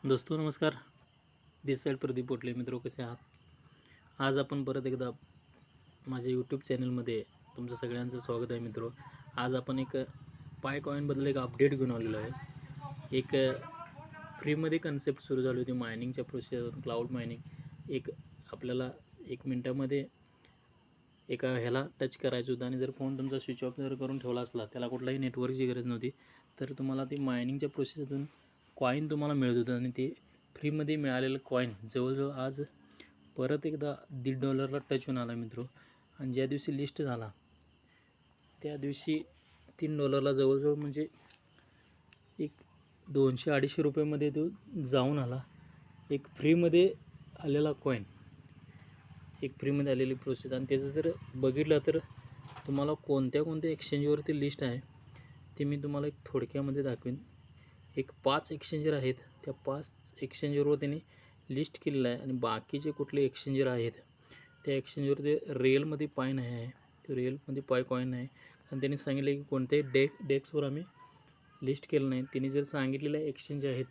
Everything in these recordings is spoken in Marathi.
दोस्तों नमस्कार. दिस साईड प्रदीप पोटले. मित्रो कसे आहात? आज आपण परत एकदा माझ्या यूट्यूब चॅनलमध्ये तुमचं सगळ्यांचं स्वागत आहे मित्रो. आज आपण एक पाय कॉईनबद्दल एक अपडेट घेऊन आलेलो आहे. एक फ्रीमध्ये कन्सेप्ट सुरू झाली होती मायनिंगच्या प्रोसेसवर, क्लाउड मायनिंग. एक आपल्याला 1 मिनटामध्ये एका ह्याला टच करायचं होतं आणि जर फोन तुमचा स्विच ऑफ जर करून ठेवला असला, त्याला कुठलाही नेटवर्कची गरज नव्हती, तर तुम्हाला ती मायनिंगच्या प्रोसेसमधून कॉईन तुम्हाला मिळत होतं. आणि ते फ्रीमध्ये मिळालेलं कॉईन जवळजवळ आज परत एकदा $1.5 टच होऊन आला मित्रो. आणि ज्या दिवशी लिस्ट झाला त्या दिवशी $3 जवळजवळ म्हणजे एक 200-250 रुपयेमध्ये तो जाऊन आला. एक फ्रीमध्ये आलेला कॉईन, एक फ्रीमध्ये आलेली प्रोसेस. आणि त्याचं जर बघितलं तर तुम्हाला कोणत्या एक्सचेंजवरती लिस्ट आहे ते मी तुम्हाला एक थोडक्यामध्ये दाखवेन. एक 5 एक्सचेंजर आहेत, त्या 5 एक्सचेंजरवर त्यांनी लिस्ट केलेलं आहे. आणि बाकीचे कुठले एक्सचेंजर आहेत त्या एक्सचेंजवर ते रिअलमध्ये पाय नाही आहे, ते रिअलमध्ये पाय कॉईन नाही. आणि त्यांनी सांगितलं की कोणत्याही डेस्कवर आम्ही लिस्ट केलं नाही. त्यांनी जर सांगितलेल्या एक्सचेंज आहेत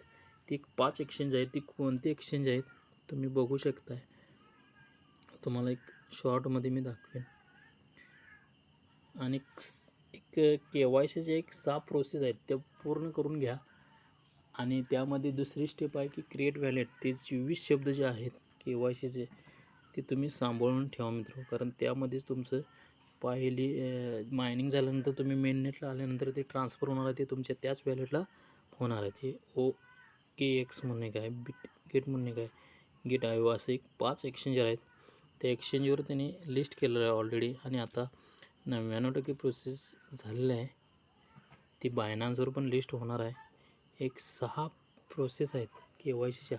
ती 5 एक्सचेंज आहेत. ती कोणते एक्सचेंज आहेत तुम्ही बघू शकताय. तुम्हाला एक शॉर्टमध्ये मी दाखवेन. आणि एक KYCचे एक 6 प्रोसेस आहेत, त्या पूर्ण करून घ्या. आणि त्यामध्ये दुसरी स्टेप आहे की क्रिएट वॅलेट. ते 24 शब्द जे आहेत KYCचे ते तुम्ही सांभाळून ठेवा मित्र. कारण त्यामध्येच तुमचं पहिली मायनिंग झाल्यानंतर तुम्ही मेननेटला आल्यानंतर ते ट्रान्सफर होणार आहे, ते तुमच्या त्याच वॅलेटला होणार आहे. ते OKX म्हणून एक आहे, बिटगेट म्हणून एक आहे, GetIO, असे एक 5 एक्सचेंजर आहेत. त्या एक्सचेंजवर त्यांनी लिस्ट केलेलं आहे ऑलरेडी. आणि आता 99% प्रोसेस झालेलं आहे. ती बायनान्सवर पण लिस्ट होणार आहे. एक 6 प्रोसेस आहेत KYCच्या,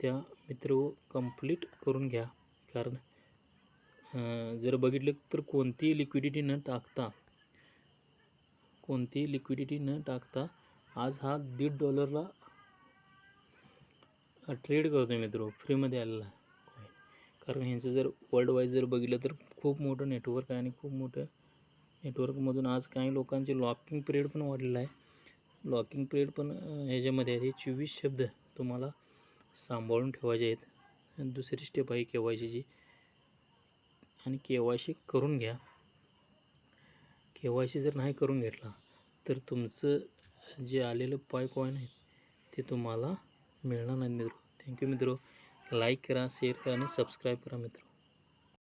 त्या मित्र कंप्लीट करून घ्या. कारण जर बघितलं तर कोणतीही लिक्विडिटी न टाकता आज हा $1.5 ट्रेड करतो आहे मित्र, फ्रीमध्ये आलेला आहे. कारण ह्यांचं जर वर्ल्ड वाईज जर बघितलं तर खूप मोठं नेटवर्क आहे. आणि खूप मोठं नेटवर्कमधून आज काही लोकांचे लॉकिंग पिरियड पण वाढलेला आहे. लॉकिंग पिरियड पण ह्याच्यामध्ये आहे. 24 शब्द तुम्हाला सांभाळून ठेवायचे आहेत. दुसरी स्टेप आहे KYCची. आणि KYC करून घ्या. KYC जर नाही करून घेतला तर तुमचं जे आलेलं पाय कॉईन आहे ते तुम्हाला मिळणार नाही मित्र. थँक्यू मित्र. लाईक करा, शेअर करा आणि सबस्क्राईब करा मित्र.